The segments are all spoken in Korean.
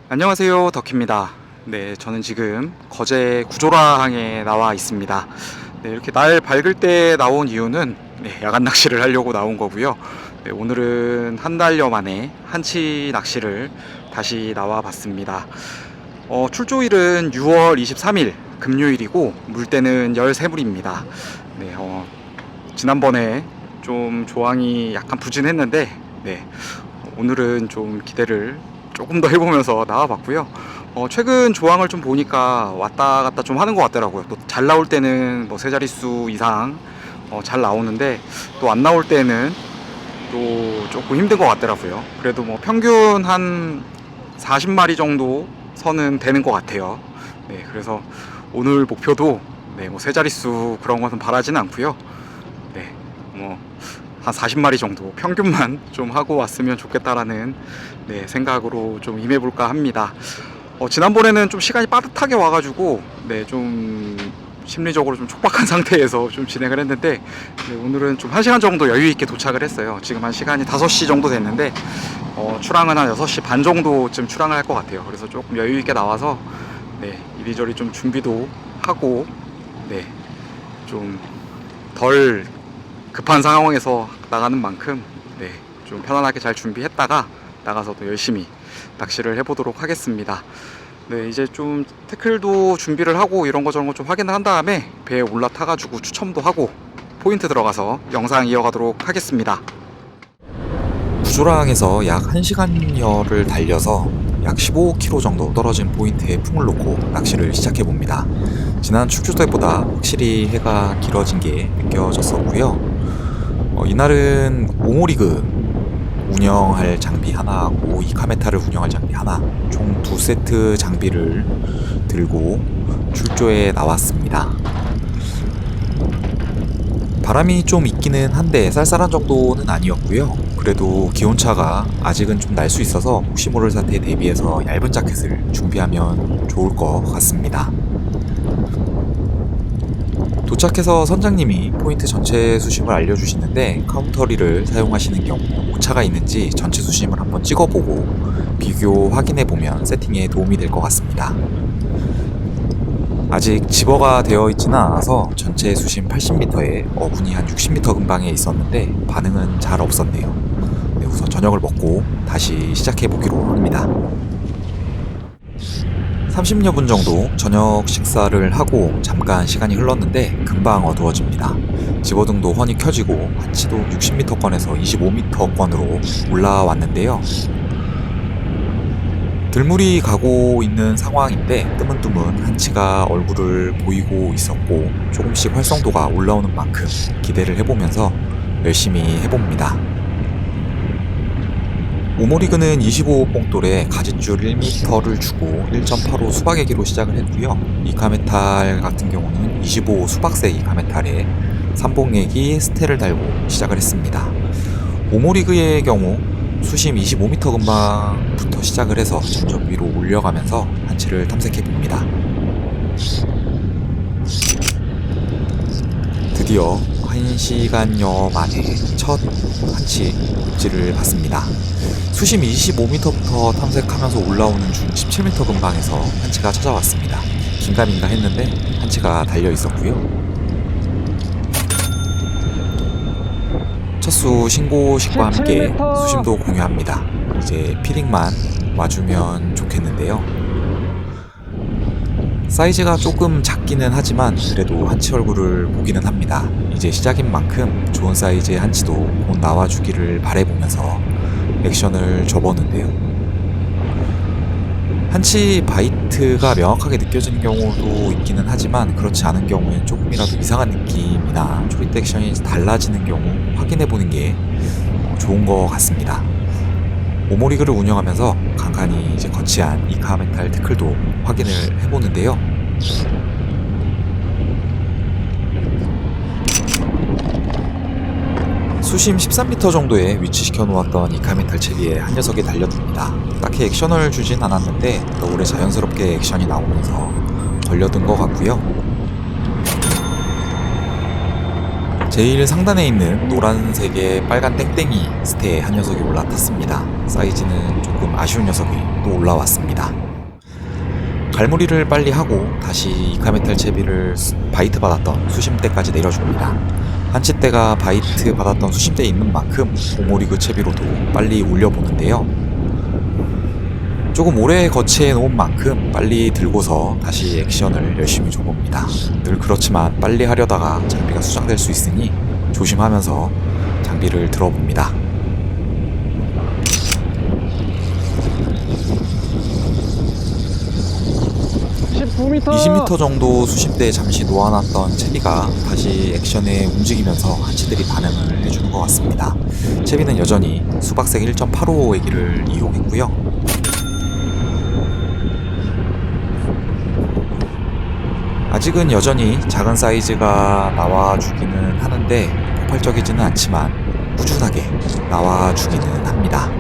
안녕하세요, 덕희입니다. 네, 저는 지금 거제 구조라항에 나와 있습니다. 네, 이렇게 날 밝을 때 나온 이유는 야간 낚시를 하려고 나온 거고요. 네, 오늘은 한 달여 만에 한치 낚시를 다시 나와 봤습니다. 출조일은 6월 23일 금요일이고 물때는 13물입니다. 네, 지난번에 좀 조항이 약간 부진했는데 오늘은 좀 기대를 조금 더 해보면서 나와봤고요. 최근 조항을 좀 보니까 왔다 갔다 좀 하는 것 같더라고요. 또 잘 나올 때는 뭐 세 자릿수 이상 잘 나오는데 또 안 나올 때는 또 조금 힘든 것 같더라고요. 그래도 뭐 평균 한 40마리 정도 선은 되는 것 같아요. 네, 그래서 오늘 목표도 뭐 세 자릿수 그런 것은 바라지는 않고요. 네, 뭐 한 40마리 정도 평균만 좀 하고 왔으면 좋겠다라는 생각으로 좀 임해볼까 합니다. 지난번에는 좀 시간이 빠듯하게 와가지고 좀 심리적으로 좀 촉박한 상태에서 좀 진행을 했는데 오늘은 좀 1시간 정도 여유 있게 도착을 했어요. 지금 한 시간이 5시 정도 됐는데 출항은 한 6시 반 정도쯤 출항을 할 것 같아요. 그래서 조금 여유 있게 나와서 이리저리 좀 준비도 하고 좀 덜 급한 상황에서 나가는 만큼 좀 편안하게 잘 준비했다가 나가서 또 열심히 낚시를 해보도록 하겠습니다. 이제 좀 태클도 준비를 하고 이런 거 저런 거 좀 확인을 한 다음에 배에 올라타가지고 추첨도 하고 포인트 들어가서 영상 이어가도록 하겠습니다. 구조랑에서 약 1시간여를 달려서 약 15km 정도 떨어진 포인트에 풍을 놓고 낚시를 시작해봅니다. 지난 출조 때보다 확실히 해가 길어진 게 느껴졌었고요. 이날은 오모리그 운영할 장비 하나하고 이카메타를 운영할 장비 하나, 총 2세트 장비를 들고 출조에 나왔습니다. 바람이 좀 있기는 한데 쌀쌀한 정도는 아니었고요. 그래도 기온차가 아직은 좀 날 수 있어서 혹시 모를 사태에 대비해서 얇은 자켓을 준비하면 좋을 것 같습니다. 도착해서 선장님이 포인트 전체 수심을 알려주시는데 카운터리를 사용하시는 경우 오차가 있는지 전체 수심을 한번 찍어보고 비교 확인해보면 세팅에 도움이 될 것 같습니다. 아직 집어가 되어 있지는 않아서 전체 수심 80m에 어분이 한 60m 근방에 있었는데 반응은 잘 없었네요. 우선 저녁을 먹고 다시 시작해보기로 합니다. 30여 분 정도 저녁 식사를 하고 잠깐 시간이 흘렀는데 금방 어두워집니다. 집어등도 훤히 켜지고 한치도 60m권에서 25m권으로 올라왔는데요. 들물이 가고 있는 상황인데 뜨문뜨문 한치가 얼굴을 보이고 있었고 조금씩 활성도가 올라오는 만큼 기대를 해보면서 열심히 해봅니다. 오모리그는 25호 뽕돌에 가짓줄 1m를 주고 1.85 수박애기로 시작을 했고요. 이카메탈 같은 경우는 25호 수박새 이카메탈에 삼봉애기 스테를 달고 시작을 했습니다. 오모리그의 경우 수심 25m 근방부터 시작을 해서 점점 위로 올려가면서 한치를 탐색해봅니다. 드디어 1시간여 만에 첫 한치 입질을 받습니다. 수심 25m부터 탐색하면서 올라오는 중 17m 근방에서 한치가 찾아왔습니다. 긴가민가 했는데 한치가 달려 있었고요. 첫수 신고식과 함께 수심도 공유합니다. 이제 피딩만 와주면 좋겠는데요. 사이즈가 조금 작기는 하지만 그래도 한치 얼굴을 보기는 합니다. 이제 시작인 만큼 좋은 사이즈의 한치도 곧 나와주기를 바라보면서 액션을 줘보는데요. 한치 바이트가 명확하게 느껴지는 경우도 있기는 하지만 그렇지 않은 경우엔 조금이라도 이상한 느낌이나 초리대 액션이 달라지는 경우 확인해보는 게 좋은 것 같습니다. 오모리그를 운영하면서 간간히 이제 거치한 이카메탈 태클도 확인을 해보는데요. 수심 13m 정도에 위치시켜 놓았던 이카메탈 채비에 한 녀석이 달려듭니다. 딱히 액션을 주진 않았는데 너울에 자연스럽게 액션이 나오면서 걸려든 것 같고요. 제일 상단에 있는 노란색의 빨간 땡땡이 스테에 한 녀석이 올라탔습니다. 사이즈는 조금 아쉬운 녀석이 또 올라왔습니다. 갈무리를 빨리 하고 다시 이카메탈 채비를 바이트 받았던 수심대까지 내려줍니다. 한치대가 바이트 받았던 수심대에 있는 만큼 오모리그 채비로도 빨리 올려보는데요. 조금 오래 거치해 놓은 만큼 빨리 들고서 다시 액션을 열심히 줘봅니다. 늘 그렇지만 빨리 하려다가 장비가 수정될 수 있으니 조심하면서 장비를 들어봅니다. 20m 정도 수심대에 잠시 놓아놨던 채비가 다시 액션에 움직이면서 한치들이 반응을 해주는 것 같습니다. 채비는 여전히 수박색 1.85 애기를 이용했고요. 아직은 여전히 작은 사이즈가 나와주기는 하는데 폭발적이지는 않지만 꾸준하게 나와주기는 합니다.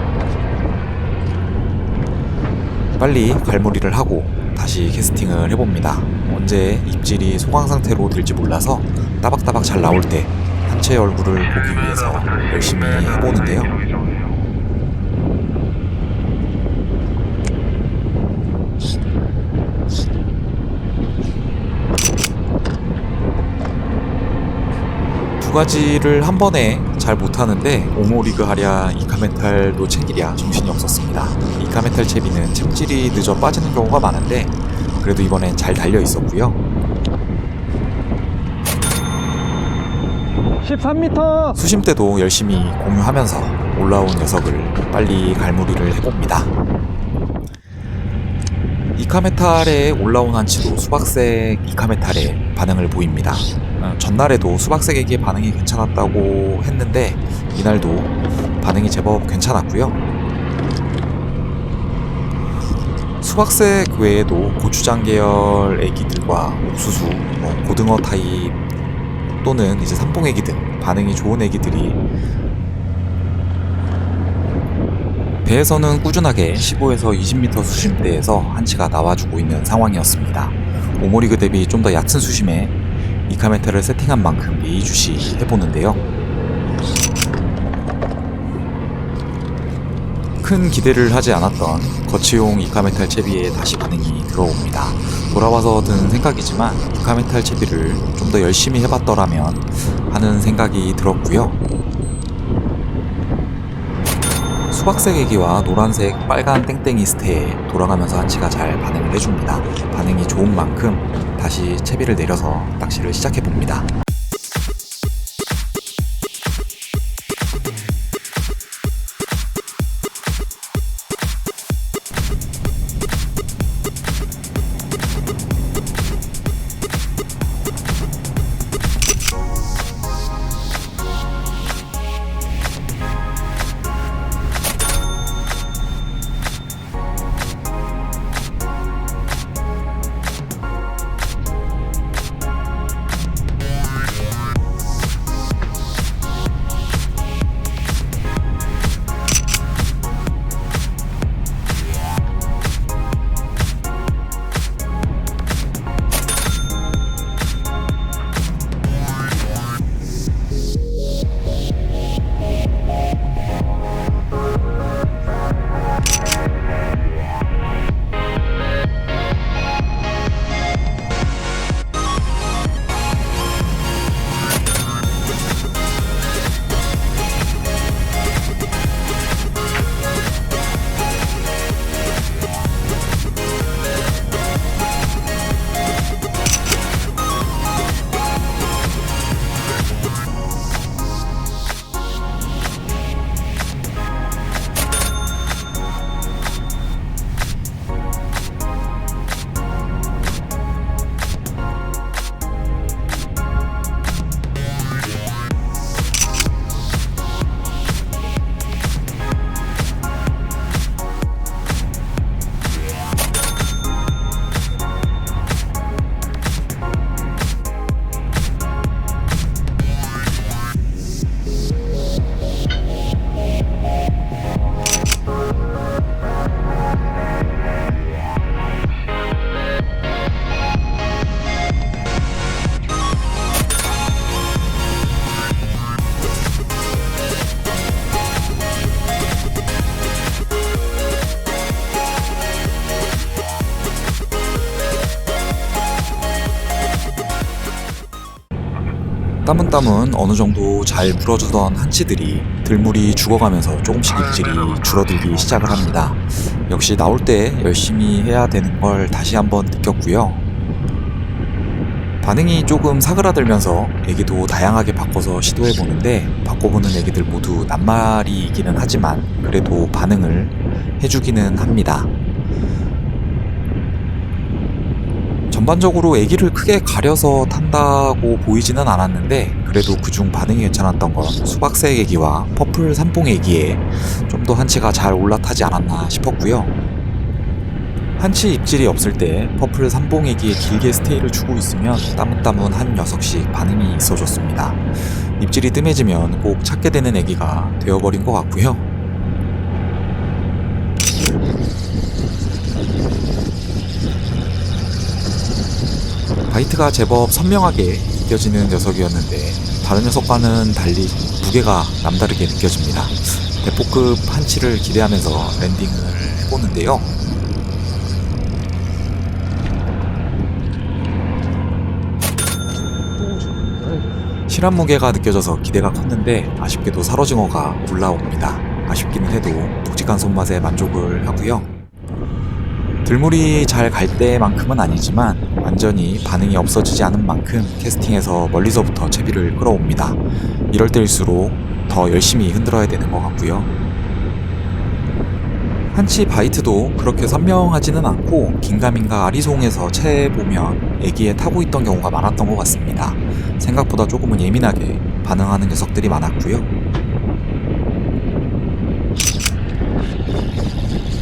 빨리 갈무리를 하고 다시 캐스팅을 해봅니다. 언제 입질이 소강 상태로 될지 몰라서 따박따박 잘 나올 때 한치의 얼굴을 보기 위해서 열심히 해보는데요. 두 가지를 한 번에 잘 못하는데 오모리그 하랴 이카메탈도 챙기랴 정신이 없었습니다. 이카메탈 채비는 챔질이 늦어 빠지는 경우가 많은데 그래도 이번엔 잘 달려 있었고요. 13m 수심대도 열심히 공유하면서 올라온 녀석을 빨리 갈무리를 해봅니다. 이카메탈에 올라온 한치도 수박색 이카메탈에 반응을 보입니다. 전날에도 수박색에게 반응이 괜찮았다고 했는데 이날도 반응이 제법 괜찮았고요. 수박색 외에도 고추장 계열 애기들과 옥수수, 고등어 타입 또는 이제 삼봉 애기 등 반응이 좋은 애기들이 배에서는 꾸준하게 15에서 20m 수심대에서 한치가 나와주고 있는 상황이었습니다. 오모리그 대비 좀 더 얕은 수심에 이카메탈을 세팅한 만큼 예의주시 해보는데요. 큰 기대를 하지 않았던 거치용 이카메탈 채비에 다시 반응이 들어옵니다. 돌아와서 든 생각이지만 이카메탈 채비를 좀 더 열심히 해봤더라면 하는 생각이 들었고요. 수박색 애기와 노란색 빨간 땡땡이 스테에 돌아가면서 한치가 잘 반응을 해줍니다. 반응이 좋은 만큼 다시 채비를 내려서 낚시를 시작해봅니다. 따문따문 어느 정도 잘 물어주던 한치들이 들물이 죽어가면서 조금씩 입질이 줄어들기 시작을 합니다. 역시 나올 때 열심히 해야 되는 걸 다시 한번 느꼈고요. 반응이 조금 사그라들면서 애기도 다양하게 바꿔서 시도해보는데 바꿔보는 애기들 모두 낱말이기는 하지만 그래도 반응을 해주기는 합니다. 전반적으로 애기를 크게 가려서 탄다고 보이지는 않았는데 그래도 그중 반응이 괜찮았던 건 수박색 애기와 퍼플 산봉 애기에 좀 더 한치가 잘 올라타지 않았나 싶었고요. 한치 입질이 없을 때 퍼플 산봉 애기에 길게 스테이를 주고 있으면 따문따문 한 녀석씩 반응이 있어줬습니다. 입질이 뜸해지면 꼭 찾게 되는 애기가 되어버린 것 같고요. 바이트가 제법 선명하게 느껴지는 녀석이었는데 다른 녀석과는 달리 무게가 남다르게 느껴집니다. 대포급 한치를 기대하면서 랜딩을 해보는데요. 실한 무게가 느껴져서 기대가 컸는데 아쉽게도 사로징어가 올라옵니다. 아쉽기는 해도 묵직한 손맛에 만족을 하고요. 들물이 잘 갈 때만큼은 아니지만 완전히 반응이 없어지지 않은 만큼 캐스팅에서 멀리서부터 채비를 끌어옵니다. 이럴 때일수록 더 열심히 흔들어야 되는 것 같고요. 한치 바이트도 그렇게 선명하지는 않고 긴가민가 아리송에서 채보면 애기에 타고 있던 경우가 많았던 것 같습니다. 생각보다 조금은 예민하게 반응하는 녀석들이 많았고요.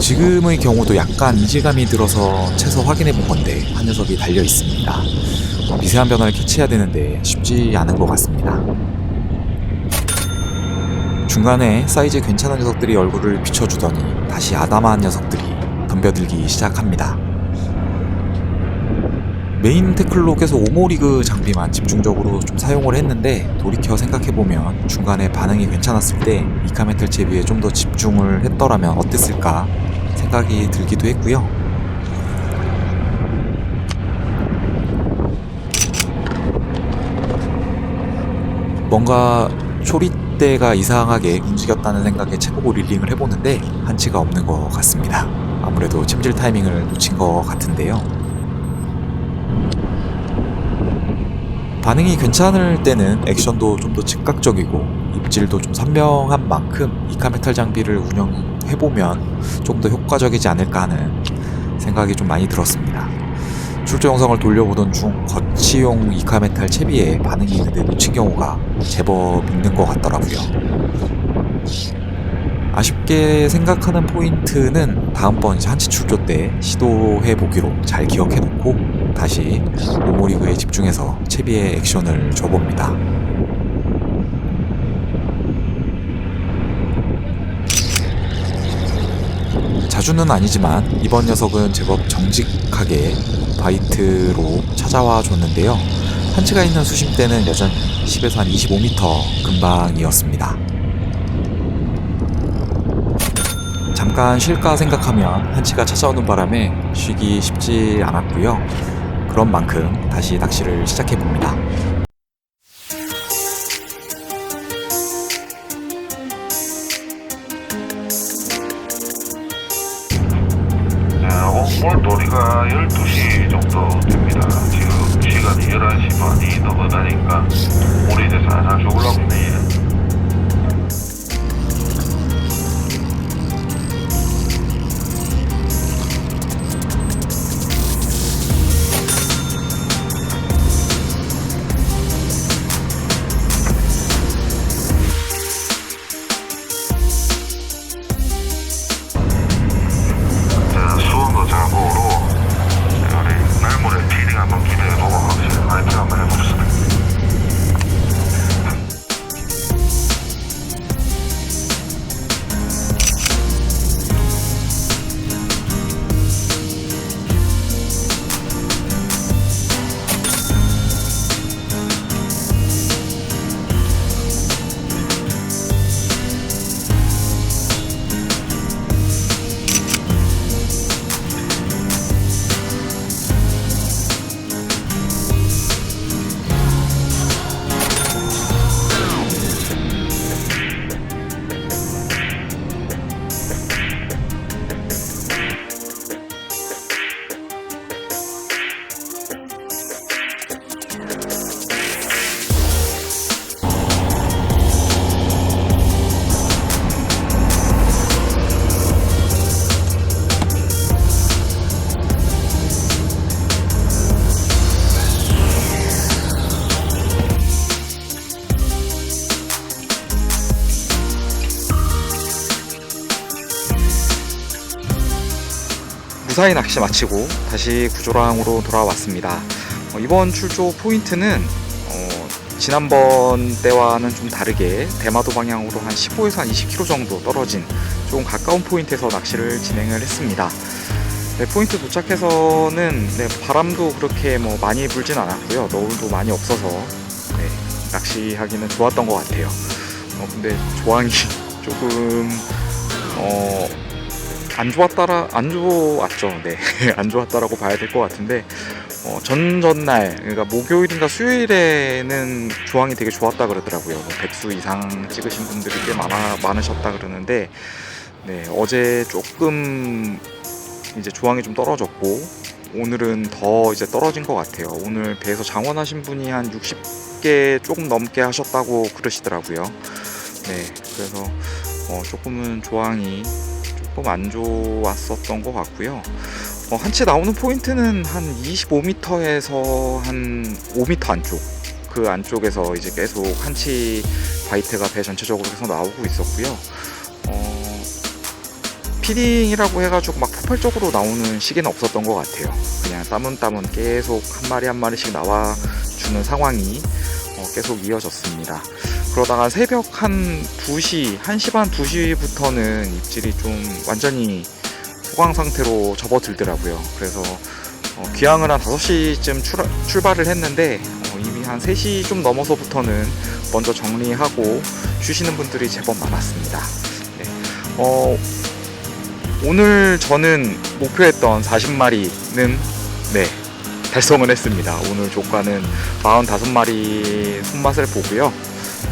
지금의 경우도 약간 이질감이 들어서 채서 확인해 본 건데 한 녀석이 달려 있습니다. 미세한 변화를 캐치해야 되는데 쉽지 않은 것 같습니다. 중간에 사이즈 괜찮은 녀석들이 얼굴을 비춰주더니 다시 아담한 녀석들이 덤벼들기 시작합니다. 메인 태클로 계속 오모리그 장비만 집중적으로 좀 사용을 했는데 돌이켜 생각해보면 중간에 반응이 괜찮았을 때 이카메탈 채비에 좀 더 집중을 했더라면 어땠을까 생각이 들기도 했고요. 뭔가 초리대가 이상하게 움직였다는 생각에 채보고 릴링을 해보는데 한치가 없는 것 같습니다. 아무래도 챔질 타이밍을 놓친 것 같은데요. 반응이 괜찮을 때는 액션도 좀 더 즉각적이고 입질도 좀 선명한 만큼 이카메탈 장비를 운영해보면 좀 더 효과적이지 않을까 하는 생각이 좀 많이 들었습니다. 출조 영상을 돌려보던 중 거치용 이카메탈 채비에 반응이 있는데 놓친 경우가 제법 있는 것 같더라고요. 아쉽게 생각하는 포인트는 다음번 한치 출조 때 시도해보기로 잘 기억해놓고 다시 오모리그에 집중해서 채비에 액션을 줘봅니다. 자주는 아니지만 이번 녀석은 제법 정직하게 바이트로 찾아와 줬는데요. 한치가 있는 수심대는 여전히 10에서 한 25m 근방이었습니다. 잠깐 쉴까 생각하면 한치가 찾아오는 바람에 쉬기 쉽지 않았고요. 그런 만큼 다시 낚시를 시작해봅니다. 오늘 도리가 12시 정도 됩니다. 지금 시간이 11시 반이 넘어가니까 물이 이제 살살 죽으려고 있네. 수온도 자고로 우리 날물에 피딩 한번 기대해보고 파이팅 한번 해보겠습니다. 무사히 낚시 마치고 다시 구조랑으로 돌아왔습니다. 이번 출조 포인트는 지난번 때와는 좀 다르게 대마도 방향으로 한 15에서 한 20km 정도 떨어진 조금 가까운 포인트에서 낚시를 진행을 했습니다. 네, 포인트 도착해서는 바람도 그렇게 뭐 많이 불진 않았고요. 너울도 많이 없어서 낚시하기는 좋았던 것 같아요. 근데 조항이 조금 안 좋았죠. 네, 안 좋았다라고 봐야 될 것 같은데 전날 그러니까 목요일인가 수요일에는 조항이 되게 좋았다 그러더라고요. 100수 이상 찍으신 분들이 꽤 많으셨다 그러는데 어제 조금 이제 조항이 좀 떨어졌고 오늘은 더 이제 떨어진 것 같아요. 오늘 배에서 장원하신 분이 한 60개 조금 넘게 하셨다고 그러시더라고요. 그래서 조금은 조항이 조금 안 좋았었던 것 같고요. 한치 나오는 포인트는 한 25m에서 한 5m 안쪽, 그 안쪽에서 이제 계속 한치 바이트가 배 전체적으로 계속 나오고 있었고요. 피딩이라고 해가지고 막 폭발적으로 나오는 시기는 없었던 것 같아요. 그냥 따문따문 계속 한 마리 한 마리씩 나와주는 상황이 계속 이어졌습니다. 그러다가 새벽 한 2시, 1시 반 2시부터는 입질이 좀 완전히 소강 상태로 접어들더라고요. 그래서 귀향을 한 5시쯤 출발을 했는데 이미 한 3시 좀 넘어서부터는 먼저 정리하고 쉬시는 분들이 제법 많았습니다. 오늘 저는 목표했던 40마리는 달성을 했습니다. 오늘 조과는 45마리 손맛을 보고요.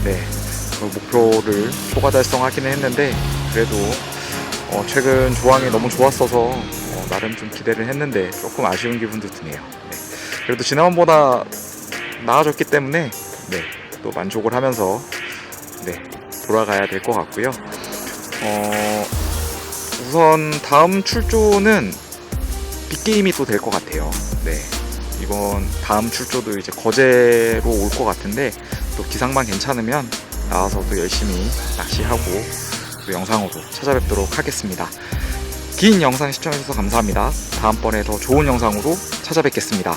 그 목표를 초과 달성하기는 했는데 그래도 최근 조항이 너무 좋았어서 나름 좀 기대를 했는데 조금 아쉬운 기분도 드네요. 그래도 지난번보다 나아졌기 때문에 또 만족을 하면서 돌아가야 될 것 같고요. 우선 다음 출조는 빅게임이 또 될 것 같아요. 이번 다음 출조도 이제 거제로 올 것 같은데 또 기상만 괜찮으면 나와서 또 열심히 낚시하고 또 영상으로 찾아뵙도록 하겠습니다. 긴 영상 시청해주셔서 감사합니다. 다음번에 더 좋은 영상으로 찾아뵙겠습니다.